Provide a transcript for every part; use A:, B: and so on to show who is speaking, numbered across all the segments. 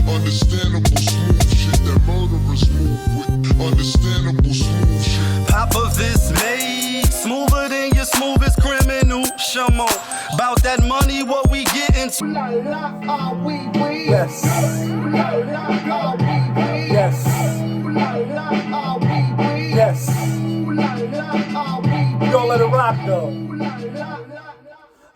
A: Understandable smooth shit that murderers move with. Understandable smooth shit.
B: POPAVIST made smoother than your smoothest criminal. Shamo, about that money, what we getting to.
C: Yes. Yes. Yes. You don't let it rock though.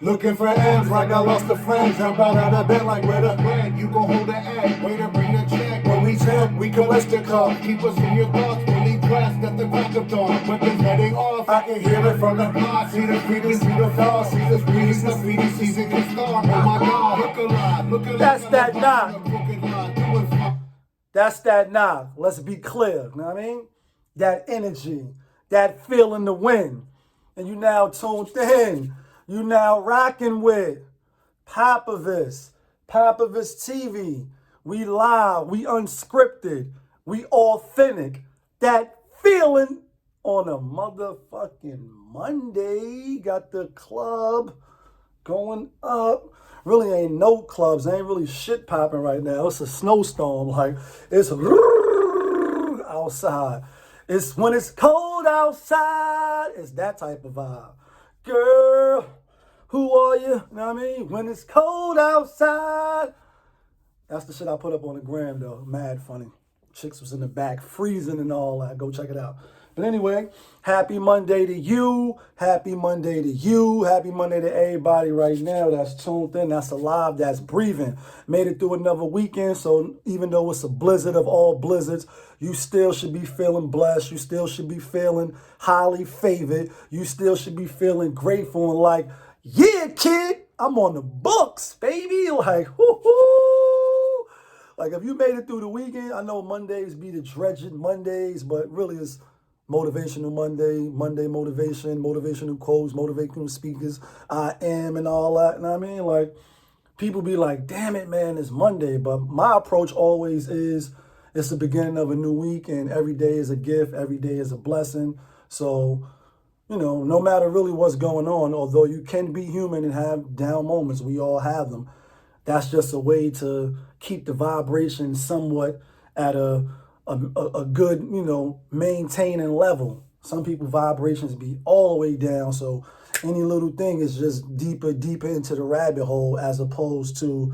C: Looking for ends like I lost a friend. Jump out of the bed like where the bread. You gon' hold the egg, way to bring the check. When we check, we collect the car. Keep us in your thoughts, fully dressed at the crack of dawn. Weapons heading off, I can hear it from the block. See the feeding, see the fall, see the breeze, the feeding season can start. Oh my God, look alive, look alive. That's that knock. That's that knock. Let's be clear, you know what I mean? That energy, that feel in the wind. And you now tuned in. You now rocking with POPAVIST, POPAVIST TV. We live, we unscripted, we authentic. That feeling on a motherfucking Monday. Got the club going up. Really ain't no clubs. Ain't really shit popping right now. It's a snowstorm. Like, it's outside. It's when it's cold outside. It's that type of vibe. Girl, who are you? You know what I mean? When it's cold outside. That's the shit I put up on the gram, though. Mad funny. Chicks was in the back freezing and all that. Go check it out. But anyway, happy Monday to you. Happy Monday to you. Happy Monday to everybody right now that's tuned in, that's alive, that's breathing. Made it through another weekend, so even though it's a blizzard of all blizzards, you still should be feeling blessed. You still should be feeling highly favored. You still should be feeling grateful and like, yeah, kid, I'm on the books, baby. Like, whoo-hoo. Like, if you made it through the weekend, I know Mondays be the dredging Mondays, but really it's Motivational Monday, Monday motivation, motivational quotes, motivational speakers, I am and all that. And I mean, like, people be like, damn it, man, it's Monday. But my approach always is, it's the beginning of a new week and every day is a gift. Every day is a blessing. So, you know, no matter really what's going on, although you can be human and have down moments, we all have them. That's just a way to keep the vibration somewhat at a good, you know, maintaining level. Some people vibrations be all the way down, so any little thing is just deeper into the rabbit hole, as opposed to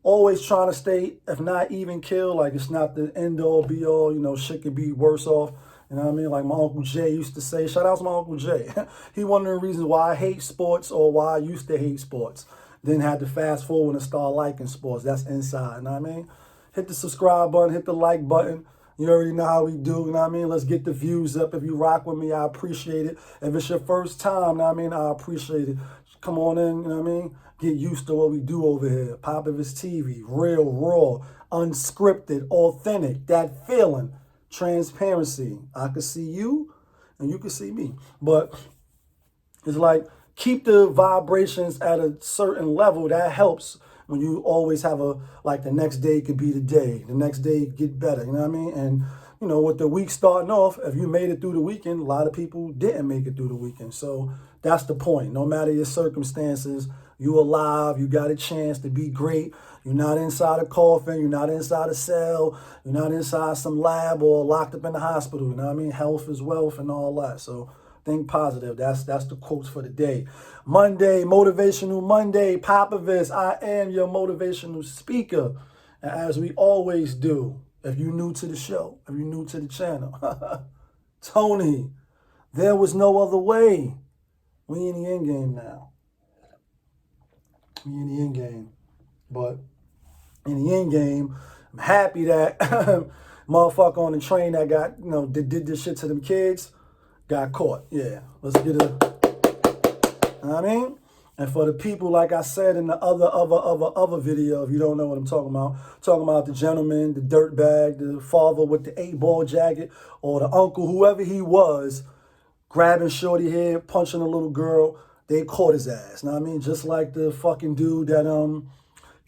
C: always trying to stay, if not even kill, like it's not the end all be all, you know, shit could be worse off. You know what I mean? Like my Uncle Jay used to say, shout out to my Uncle Jay. He one of the reasons why I hate sports, or why I used to hate sports. Then had to fast forward and start liking sports. That's inside, you know what I mean? Hit the subscribe button, hit the like button. You already know how we do, you know what I mean? Let's get the views up. If you rock with me, I appreciate it. If it's your first time, you know what I mean, I appreciate it. Come on in, you know what I mean? Get used to what we do over here. POPAVIST TV, real, raw, unscripted, authentic, that feeling, transparency. I can see you and you can see me. But it's like, keep the vibrations at a certain level. That helps. When you always have like the next day could be the day. The next day get better, you know what I mean? And, you know, with the week starting off, if you made it through the weekend, a lot of people didn't make it through the weekend. So that's the point. No matter your circumstances, you alive, you got a chance to be great. You're not inside a coffin, you're not inside a cell, you're not inside some lab or locked up in the hospital, you know what I mean? Health is wealth and all that. So think positive. That's the quotes for the day. Monday, Motivational Monday, POPAVIST. I am your motivational speaker. And as we always do, if you're new to the show, if you're new to the channel, Tony, there was no other way. We in the end game now. We in the end game. But in the end game, I'm happy that motherfucker on the train that got, you know, did this shit to them kids got caught. Yeah, let's get it. You know what I mean? And for the people, like I said in the other video, if you don't know what I'm talking about the gentleman, the dirtbag, the father with the 8-ball jacket, or the uncle, whoever he was, grabbing shorty head, punching a little girl, they caught his ass. You know what I mean? Just like the fucking dude that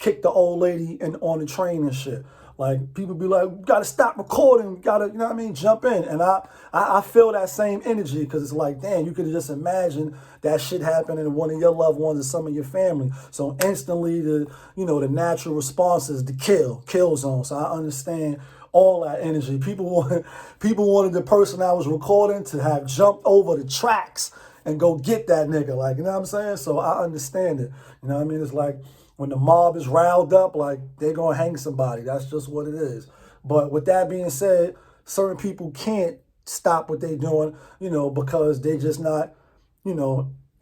C: kick the old lady on the train and shit. Like, people be like, you gotta stop recording, you gotta, you know what I mean, jump in. And I feel that same energy, because it's like, damn, you could just imagine that shit happening to one of your loved ones or some of your family. So instantly, the natural response is the kill zone. So I understand all that energy. People wanted the person I was recording to have jumped over the tracks and go get that nigga. Like, you know what I'm saying? So I understand it. You know what I mean? It's like, when the mob is riled up, like, they're going to hang somebody. That's just what it is. But with that being said, certain people can't stop what they're doing, because they just not,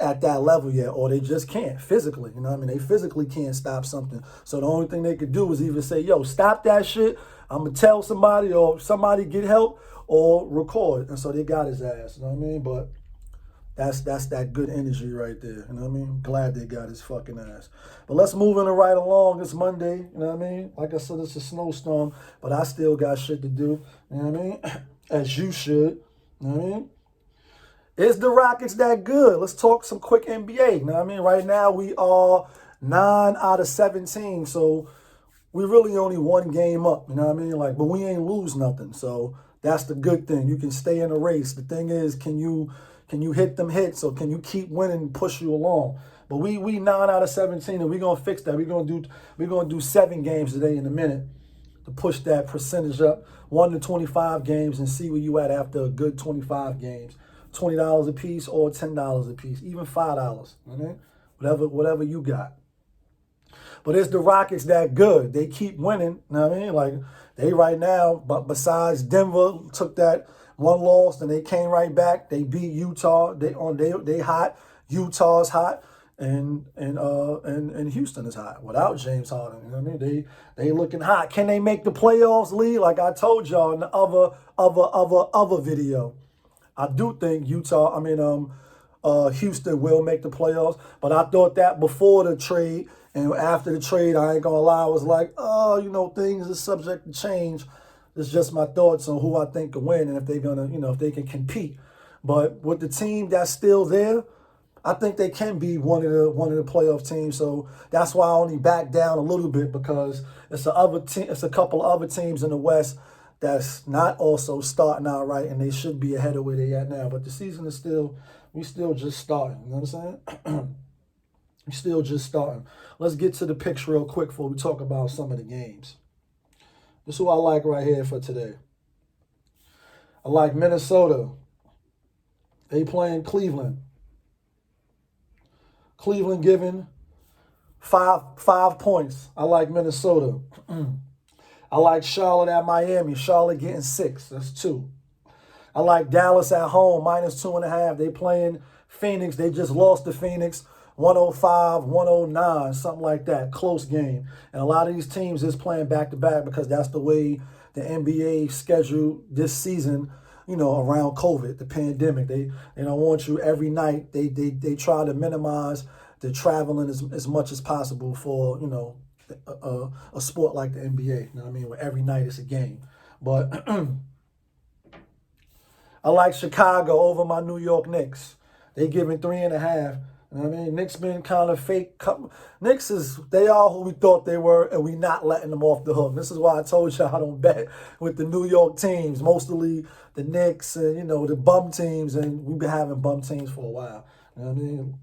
C: at that level yet, or they just can't physically, you know what I mean? They physically can't stop something. So the only thing they could do is either say, yo, stop that shit, I'm going to tell somebody, or somebody get help, or record. And so they got his ass, you know what I mean? But that's that good energy right there, you know what I mean? Glad they got his fucking ass. But let's move in right along. It's Monday, you know what I mean? Like I said, it's a snowstorm, but I still got shit to do, you know what I mean? As you should, you know what I mean? Is the Rockets that good? Let's talk some quick NBA, you know what I mean? Right now, we are 9 out of 17, so we really only one game up, you know what I mean? Like, but we ain't lose nothing, so that's the good thing. You can stay in the race. The thing is, can you hit them hits, or can you keep winning and push you along? But we 9 out of 17, and we're gonna fix that. We're gonna do 7 games today in a minute to push that percentage up, 1 to 25 games, and see where you at after a good 25 games. $20 a piece or $10 a piece, even $5. Okay? Whatever you got. But it's the Rockets that good. They keep winning. You know what I mean? Like, they right now, but besides Denver took that one loss and they came right back. They beat Utah. They hot. Utah's hot. And Houston is hot without James Harden. You know what I mean? They looking hot. Can they make the playoffs, Lee? Like I told y'all in the other video. I do think Houston will make the playoffs, but I thought that before the trade, and after the trade, I ain't gonna lie, I was like, things are subject to change. It's just my thoughts on who I think can win and if they're gonna, if they can compete. But with the team that's still there, I think they can be one of the playoff teams. So that's why I only back down a little bit, because it's a couple of other teams in the West that's not also starting out right, and they should be ahead of where they at now. But the season is we still just starting. You know what I'm saying? We still just starting. Let's get to the picks real quick before we talk about some of the games. This is who I like right here for today. I like Minnesota. They playing Cleveland. Cleveland giving five points. I like Minnesota. I like Charlotte at Miami. Charlotte getting 6. That's 2. I like Dallas at home, -2.5. They playing Phoenix. They just lost to Phoenix, 105, 109, something like that. Close game. And a lot of these teams is playing back-to-back because that's the way the NBA scheduled this season, around COVID, the pandemic. They don't want you every night. They try to minimize the traveling as much as possible for, a sport like the NBA, you know what I mean, where every night is a game. But I like Chicago over my New York Knicks. They giving 3.5. You know what I mean? Knicks been kind of fake. Knicks they are who we thought they were, and we not letting them off the hook. This is why I told y'all I don't bet with the New York teams, mostly the Knicks and, the bum teams, and we've been having bum teams for a while. You know what I mean?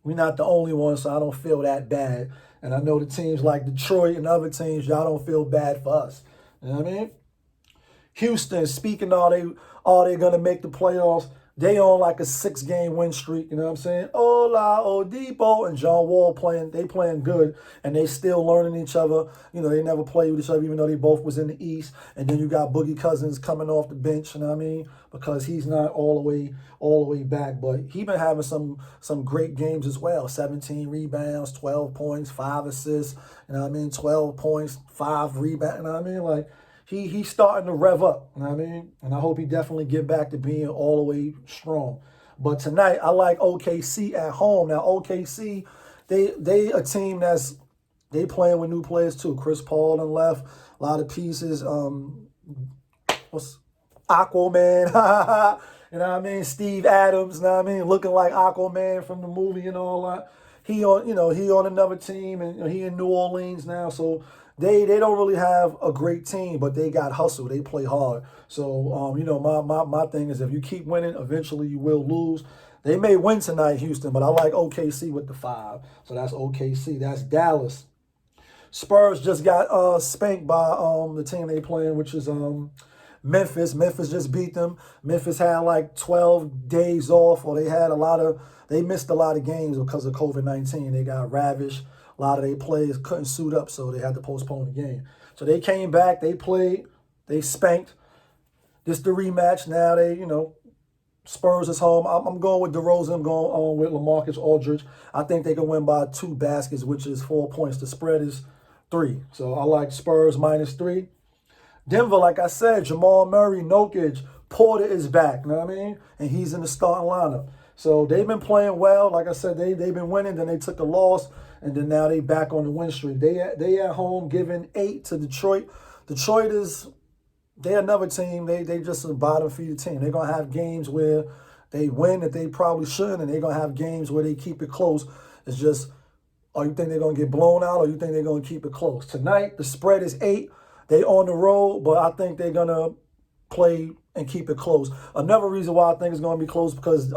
C: We're not the only ones, so I don't feel that bad. And I know the teams like Detroit and other teams, y'all don't feel bad for us. You know what I mean? Houston, speaking are they going to make the playoffs? They on like a 6-game win streak, you know what I'm saying? Ola Oladipo and John Wall playing good, and they still learning each other. They never played with each other, even though they both was in the East. And then you got Boogie Cousins coming off the bench, you know what I mean? Because he's not all the way back, but he been having some great games as well. 17 rebounds, 12 points, 5 assists, you know what I mean? 12 points, 5 rebounds, you know what I mean? Like, He's starting to rev up, you know what I mean? And I hope he definitely get back to being all the way strong. But tonight, I like OKC at home. Now, OKC, they a team they playing with new players too. Chris Paul and left, a lot of pieces. What's Aquaman? You know what I mean? Steve Adams, you know what I mean? Looking like Aquaman from the movie and all that. he on another team, and he in New Orleans now, so they don't really have a great team, but they got hustle. They play hard. So my thing is, if you keep winning, eventually you will lose. They may win tonight, Houston, but I like OKC with the 5. So that's OKC. That's Dallas. Spurs just got spanked by the team they playing, which is Memphis. Memphis just beat them. Memphis had like 12 days off, or they missed a lot of games because of COVID-19. They got ravished. A lot of their players couldn't suit up, so they had to postpone the game. So they came back, they played, they spanked. This the rematch. Now Spurs is home. I'm going with DeRozan. I'm going on with LaMarcus Aldridge. I think they can win by 2 baskets, which is 4 points. The spread is 3. So I like Spurs -3. Denver, like I said, Jamal Murray, Jokic, Porter is back. You know what I mean? And he's in the starting lineup. So they've been playing well. Like I said, they've been winning. Then they took a loss, and then now they back on the win streak. They at home giving 8 to Detroit. Detroit they're another team. They just a bottom feeder team. They're gonna have games where they win that they probably shouldn't, and they're gonna have games where they keep it close. It's just, or you think they're gonna get blown out, or you think they're gonna keep it close? Tonight the spread is 8. They on the road, but I think they're gonna play and keep it close. Another reason why I think it's gonna be close because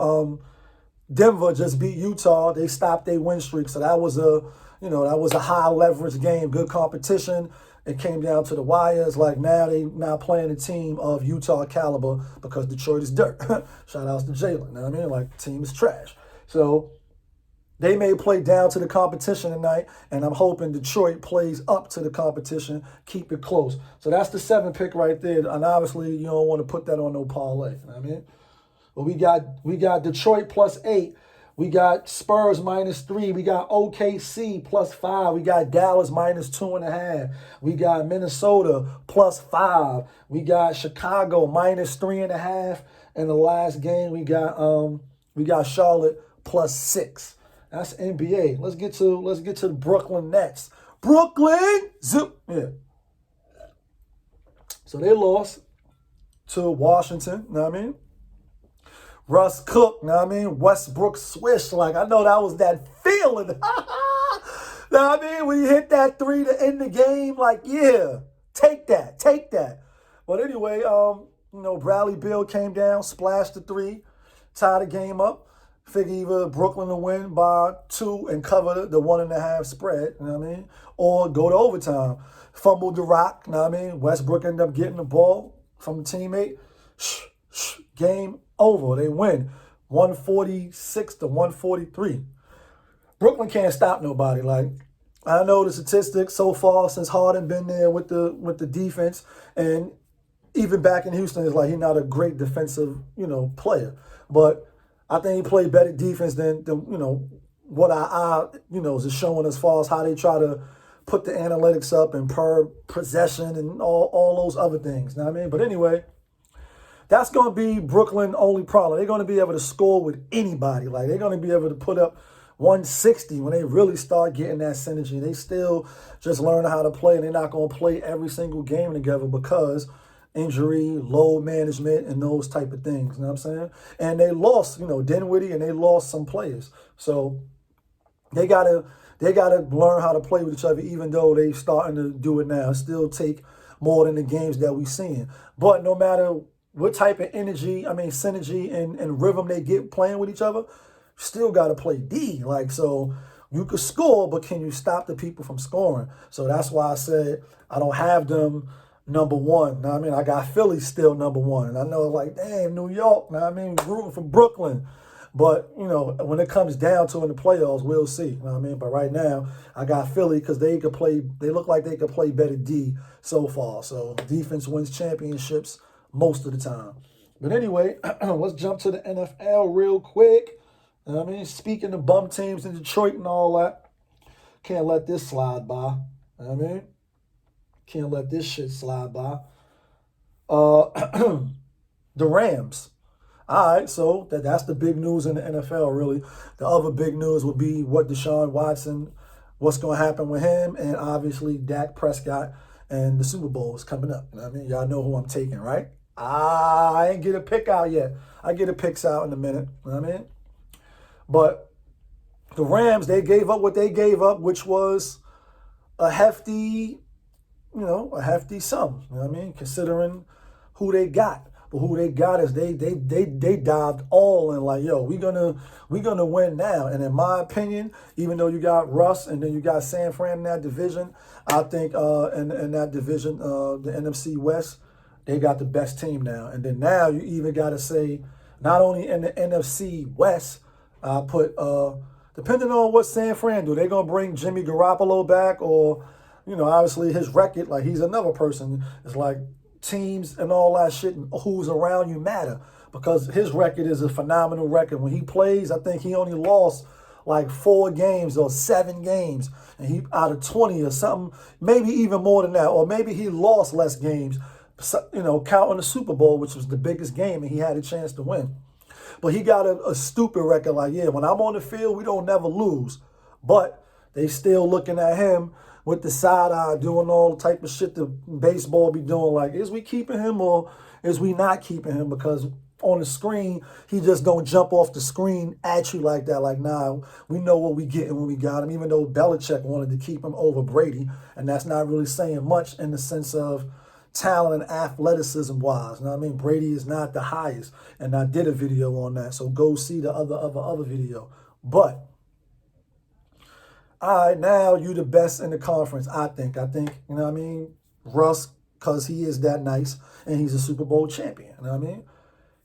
C: Denver just beat Utah. They stopped their win streak, so that was a high leverage game, good competition. It came down to the wires. Like now they now playing a team of Utah caliber because Detroit is dirt. Shout outs to Jalen. You know what I mean? Like the team is trash. So they may play down to the competition tonight, and I'm hoping Detroit plays up to the competition, keep it close. So that's the 7 pick right there. And obviously you don't want to put that on no parlay. You know what I mean? But we got Detroit +8. We got Spurs -3. We got OKC +5. We got Dallas -2.5. We got Minnesota +5. We got Chicago -3.5. And the last game we got Charlotte +6. That's NBA. Let's get to the Brooklyn Nets. Brooklyn zip. Yeah. So they lost to Washington. You know what I mean? Russ Cook, you know what I mean? Westbrook swish. Like, I know that was that feeling. You know what I mean? When you hit that 3 to end the game, like, yeah, take that. But anyway, Bradley Beal came down, splashed the 3, tied the game up. Figure either Brooklyn to win by 2 and cover the 1.5 spread, you know what I mean? Or go to overtime. Fumbled the rock, you know what I mean? Westbrook ended up getting the ball from a teammate. Game over. They win 146 to 143. Brooklyn can't stop nobody. Like, I know the statistics so far since Harden been there with the defense, and even back in Houston, it's like he's not a great defensive, player. But I think he played better defense than what our is showing as far as how they try to put the analytics up and per possession and all those other things. You know what I mean? But anyway, that's going to be Brooklyn only problem. They're going to be able to score with anybody. Like, they're going to be able to put up 160 when they really start getting that synergy. They still just learn how to play, and they're not going to play every single game together because injury, load management, and those type of things. You know what I'm saying? And they lost, Dinwiddie, and they lost some players. So they gotta learn how to play with each other, even though they starting to do it now. It still take more than the games that we seeing. But no matter what type of synergy and rhythm they get playing with each other, still got to play D. Like, so you could score, but can you stop the people from scoring? So that's why I said I don't have them number 1. Know what I mean? I got Philly still number 1. And I know, like, damn, New York, know what I mean? Rooting for Brooklyn. But, when it comes down to in the playoffs, we'll see. You know what I mean? But right now, I got Philly because they look like they could play better D so far. So defense wins championships most of the time. But anyway, let's jump to the NFL real quick. You know what I mean? Speaking of bum teams in Detroit and all that, can't let this slide by. You know what I mean? Can't let this shit slide by. The Rams. All right, so that's the big news in the NFL, really. The other big news would be what Deshaun Watson, what's going to happen with him, and obviously Dak Prescott and the Super Bowl is coming up. You know what I mean? Y'all know who I'm taking, right? I ain't get a pick out yet. I get a picks out in a minute. You know what I mean? But the Rams, they gave up what they gave up, which was a hefty, a hefty sum. You know what I mean? Considering who they got. But who they got is they dived all in like, yo, we gonna win now. And in my opinion, even though you got Russ and then you got San Fran in that division, I think in that division, the NFC West, they got the best team now. And then now you even got to say, not only in the NFC West, I put depending on what San Fran do, they gonna bring Jimmy Garoppolo back, or obviously his record, like he's another person. It's like teams and all that shit and who's around you matter, because his record is a phenomenal record. When he plays, I think he only lost like 4 games or 7 games, and he out of 20 or something, maybe even more than that, or maybe he lost less games, counting the Super Bowl, which was the biggest game, and he had a chance to win. But he got a stupid record. Like, yeah, when I'm on the field, we don't never lose. But they still looking at him with the side eye, doing all type of shit the baseball be doing. Like, is we keeping him or is we not keeping him? Because on the screen, he just don't jump off the screen at you like that. Like, nah, we know what we getting when we got him. Even though Belichick wanted to keep him over Brady, and that's not really saying much in the sense of talent and athleticism wise. You know what I mean? Brady is not the highest, and I did a video on that, so go see the other video. But all right, now you the best in the conference, I think, you know what I mean? Russ, because he is that nice, and he's a Super Bowl champion, you know what I mean?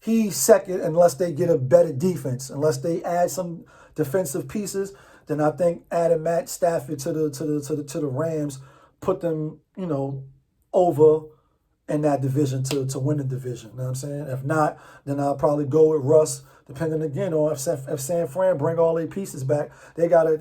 C: He's second unless they get a better defense, unless they add some defensive pieces. Then I think adding Matt Stafford to the Rams put them, over in that division to win the division. You know what I'm saying? If not, then I'll probably go with Russ, depending again on if San Fran bring all their pieces back. They got a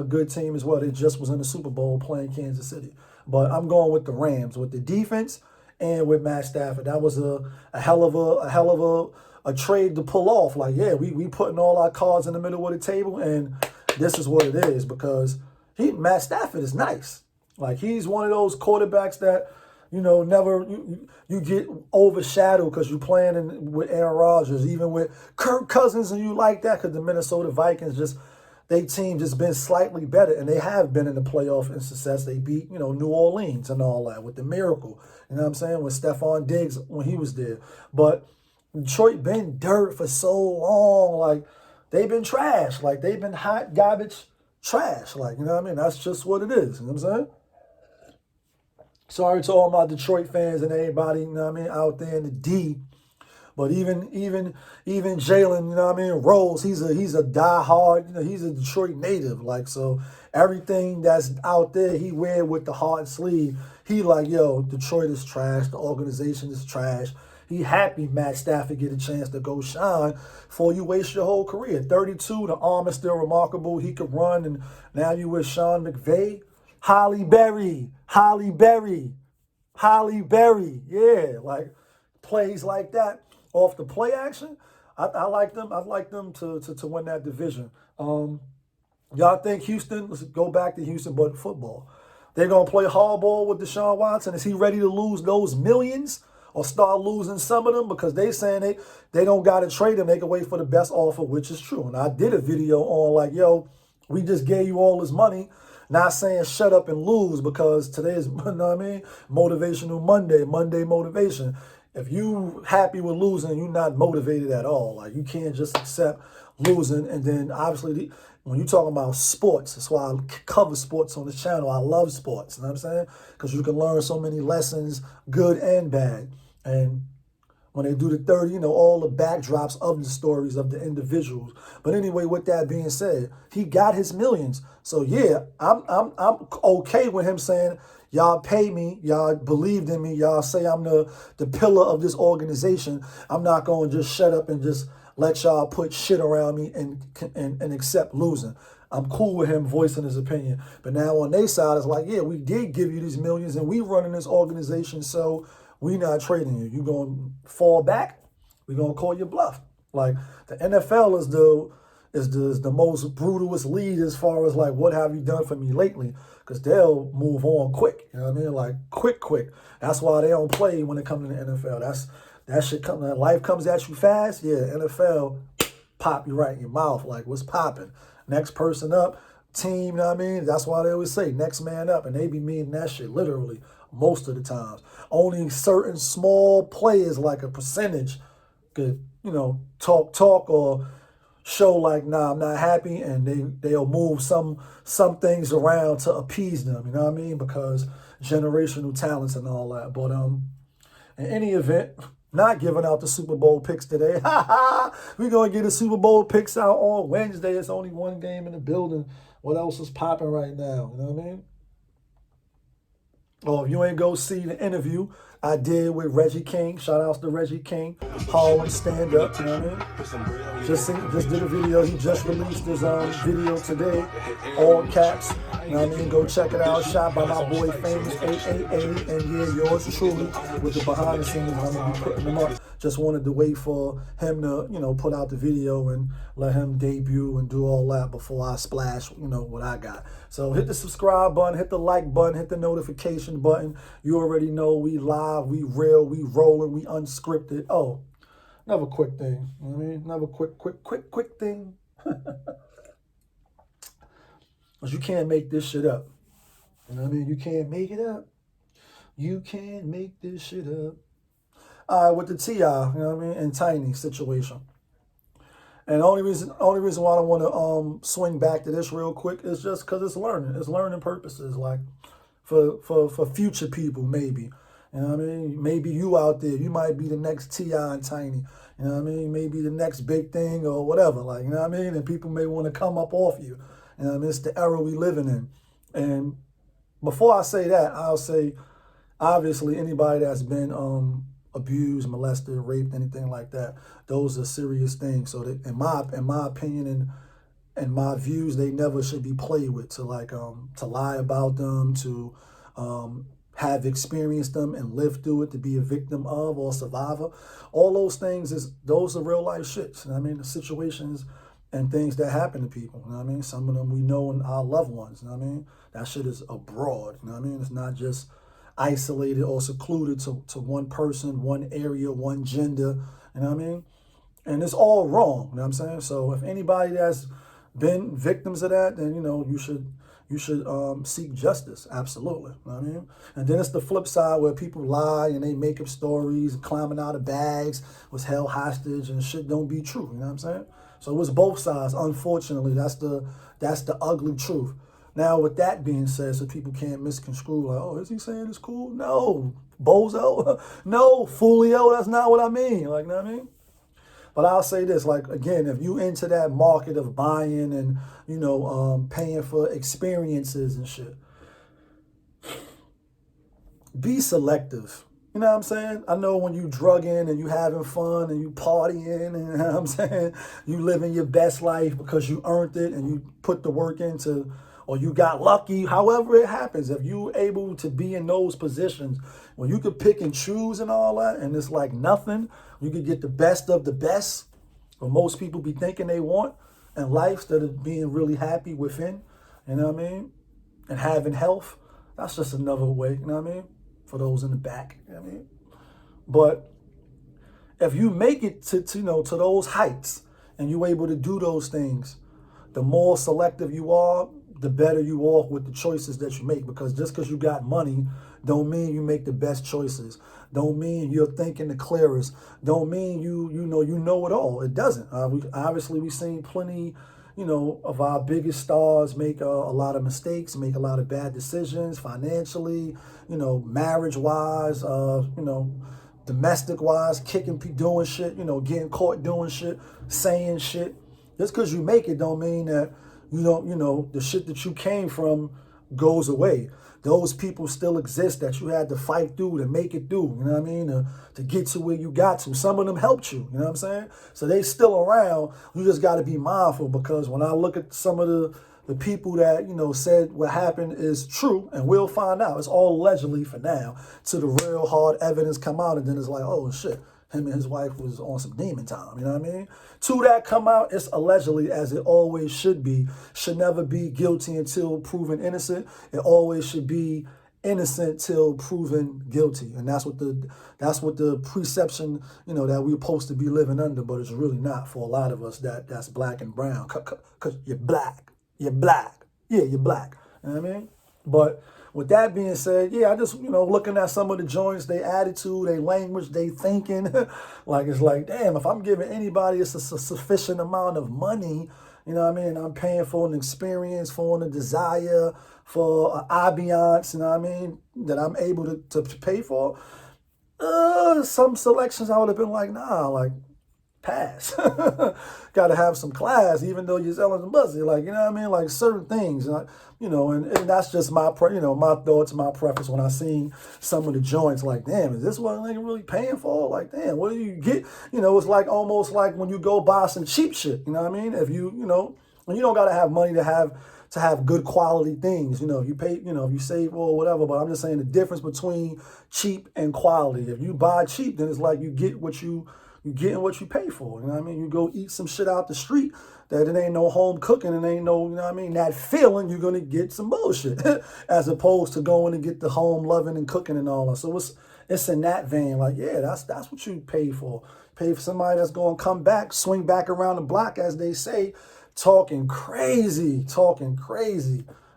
C: good team as well. They just was in the Super Bowl playing Kansas City. But I'm going with the Rams with the defense and with Matt Stafford. That was a hell of a trade to pull off. Like, yeah, we putting all our cards in the middle of the table, and this is what it is, because Matt Stafford is nice. Like, he's one of those quarterbacks that, never you get overshadowed because you're playing with Aaron Rodgers, even with Kirk Cousins, and you like that because the Minnesota Vikings they team just been slightly better, and they have been in the playoff in success. They beat, New Orleans and all that with the miracle. You know what I'm saying? With Stephon Diggs when he was there. But Detroit been dirt for so long. Like, they've been trash. Like, they've been hot garbage trash. Like, you know what I mean? That's just what it is. You know what I'm saying? Sorry to all my Detroit fans and everybody, out there in the D. But even Jalen, Rose, he's a diehard, he's a Detroit native. Like, so everything that's out there, he wear with the heart sleeve. He like, yo, Detroit is trash. The organization is trash. He happy Matt Stafford get a chance to go shine before you waste your whole career. 32, the arm is still remarkable. He could run, and now you with Sean McVay. Holly Berry, yeah, like plays like that off the play action. I like them. I'd like them to win that division. Y'all think Houston? Let's go back to Houston, but football. They're gonna play hardball with Deshaun Watson. Is he ready to lose those millions or start losing some of them? Because they saying they don't gotta trade him. They can wait for the best offer, which is true. And I did a video on like, yo, we just gave you all this money. Not saying shut up and lose, because today is, Motivational Monday motivation. If you happy with losing, you're not motivated at all. Like, you can't just accept losing. And then obviously when you're talking about sports, that's why I cover sports on this channel. I love sports, you know what I'm saying? Because you can learn so many lessons, good and bad. And when they do the 30, all the backdrops of the stories of the individuals. But anyway, with that being said, he got his millions. So yeah, I'm okay with him saying, y'all pay me, y'all believed in me, y'all say I'm the pillar of this organization. I'm not going to just shut up and just let y'all put shit around me and accept losing. I'm cool with him voicing his opinion. But now on their side, it's like, yeah, we did give you these millions and we running this organization, so we not trading you. You going to fall back? We going to call you bluff. Like, the NFL is the most brutalist league as far as like, what have you done for me lately? Because they'll move on quick. You know what I mean? Like, quick. That's why they don't play when it comes to the NFL. That shit come. Life comes at you fast. Yeah, NFL pop you right in your mouth. Like, what's popping? Next person up, team, you know what I mean? That's why they always say next man up, and they be meaning that shit literally most of the times. Only certain small players, like a percentage, could, you know, talk or show like, nah, I'm not happy, and they'll move some things around to appease them, you know what I mean? Because generational talents and all that. But in any event, not giving out the Super Bowl picks today. We're going to get the Super Bowl picks out on Wednesday. It's only one game in the building. What else is popping right now? You know what I mean? Oh, if you ain't go see the interview I did with Reggie King, shout outs to Reggie King, Harlem stand up, you know what I mean? Just did a video. He just released his video today, all caps. You know what I mean? Go check it out. Shot by my boy Famous 888, and yeah, yours truly with the behind the scenes. I'm gonna be putting them up. Just wanted to wait for him to, you know, put out the video and let him debut and do all that before I splash, you know, what I got. So hit the subscribe button, hit the like button, hit the notification button. You already know we live, we real, we rolling, we unscripted. Oh, another quick thing. You know what I mean? Another quick thing. Because you can't make this shit up. You know what I mean? You can't make it up. You can't make this shit up. All right, with the T.I., you know what I mean, and Tiny situation. And the only reason why I don't want to swing back to this real quick is just because it's learning. It's learning purposes, like for future people, maybe. You know what I mean? Maybe you out there, you might be the next T.I. and Tiny. You know what I mean? Maybe the next big thing or whatever, like, you know what I mean? And people may want to come up off you. You know what I mean? It's the era we living in. And before I say that, I'll say, obviously, anybody that's been abused, molested, raped, anything like that, those are serious things. So that, in my opinion and my views, they never should be played with. To lie about them, to have experienced them and lived through it, to be a victim of or survivor. All those things those are real life shits. You know what I mean? The situations and things that happen to people. You know what I mean? Some of them we know in our loved ones. You know what I mean? That shit is abroad. You know what I mean? It's not just isolated or secluded to one person, one area, one gender. You know what I mean? And it's all wrong. You know what I'm saying? So if anybody that's been victims of that, then, you know, you should seek justice. Absolutely. You know what I mean? And then it's the flip side where people lie and they make up stories, climbing out of bags, was held hostage, and shit don't be true. You know what I'm saying? So it's both sides. Unfortunately, that's the ugly truth. Now, with that being said, so people can't misconstrue, like, oh, is he saying it's cool? No, bozo. No, foolio, that's not what I mean. Like, you know what I mean? But I'll say this, like, again, if you into that market of buying and, you know, paying for experiences and shit, be selective. You know what I'm saying? I know when you drugging and you having fun and you partying, and, you know what I'm saying? You living your best life because you earned it and you put the work into, or you got lucky, however it happens. If you able to be in those positions when you could pick and choose and all that, and it's like nothing, you could get the best of the best, what most people be thinking they want in life, instead of being really happy within, you know what I mean? And having health, that's just another way, you know what I mean? For those in the back, you know what I mean? But if you make it to those heights and you're able to do those things, the more selective you are, the better you are with the choices that you make. Because just because you got money don't mean you make the best choices. Don't mean you're thinking the clearest. Don't mean you know it all. It doesn't. We've seen plenty, you know, of our biggest stars make a lot of mistakes, make a lot of bad decisions financially, you know, marriage-wise, you know, domestic-wise, doing shit, you know, getting caught doing shit, saying shit. Just because you make it don't mean that you don't, you know, the shit that you came from goes away. Those people still exist that you had to fight through to make it through, you know what I mean? To get to where you got to. Some of them helped you, you know what I'm saying? So they still around. You just got to be mindful, because when I look at some of the people that, you know, said what happened is true, and we'll find out. It's all allegedly for now, till the real hard evidence come out, and then it's like, oh shit, him and his wife was on some demon time, you know what I mean? To that come out, it's allegedly, as it always should be. Should never be guilty until proven innocent. It always should be innocent till proven guilty, and that's what the preception, you know, that we're supposed to be living under, but it's really not for a lot of us that's black and brown, because you're black, yeah, you're black. You know what I mean? But with that being said, yeah, I just, you know, looking at some of the joints, they attitude, they language, they thinking, like, it's like, damn, if I'm giving anybody a sufficient amount of money, you know what I mean, I'm paying for an experience, for a desire, for an ambiance, you know what I mean, that I'm able to pay for, some selections I would have been like, nah, like, pass. Got to have some class, even though you're selling the pussy. Like, you know what I mean? Like certain things, you know, and that's just my, you know, my thoughts, my preference when I seen some of the joints. Like, damn, is this what nigga really paying for? Like, damn, what do you get? You know, it's like almost like when you go buy some cheap shit. You know what I mean? If you know, and you don't gotta have money to have good quality things. You know, if you pay, you know, if you save or whatever. But I'm just saying the difference between cheap and quality. If you buy cheap, then it's like you get what you're getting what you pay for. You know what I mean? You go eat some shit out the street that it ain't no home cooking and ain't no, you know what I mean, that feeling, you're going to get some bullshit as opposed to going and get the home loving and cooking and all that. So it's in that vein. Like, yeah, that's what you pay for. Pay for somebody that's going to come back, swing back around the block, as they say, talking crazy. You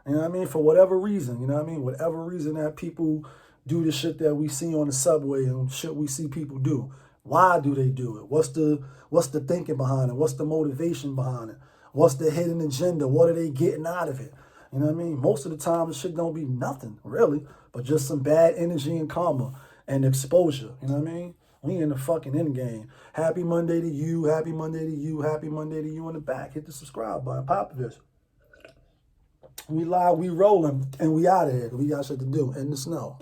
C: know what I mean? For whatever reason, you know what I mean? Whatever reason that people do the shit that we see on the subway and shit we see people do. Why do they do it? What's the thinking behind it? What's the motivation behind it? What's the hidden agenda? What are they getting out of it? You know what I mean? Most of the time, the shit don't be nothing, really, but just some bad energy and karma and exposure. You know what I mean? We in the fucking end game. Happy Monday to you. Happy Monday to you. Happy Monday to you in the back. Hit the subscribe button. POPAVIST. We live, we rolling, and we out of here. We got shit to do in the snow.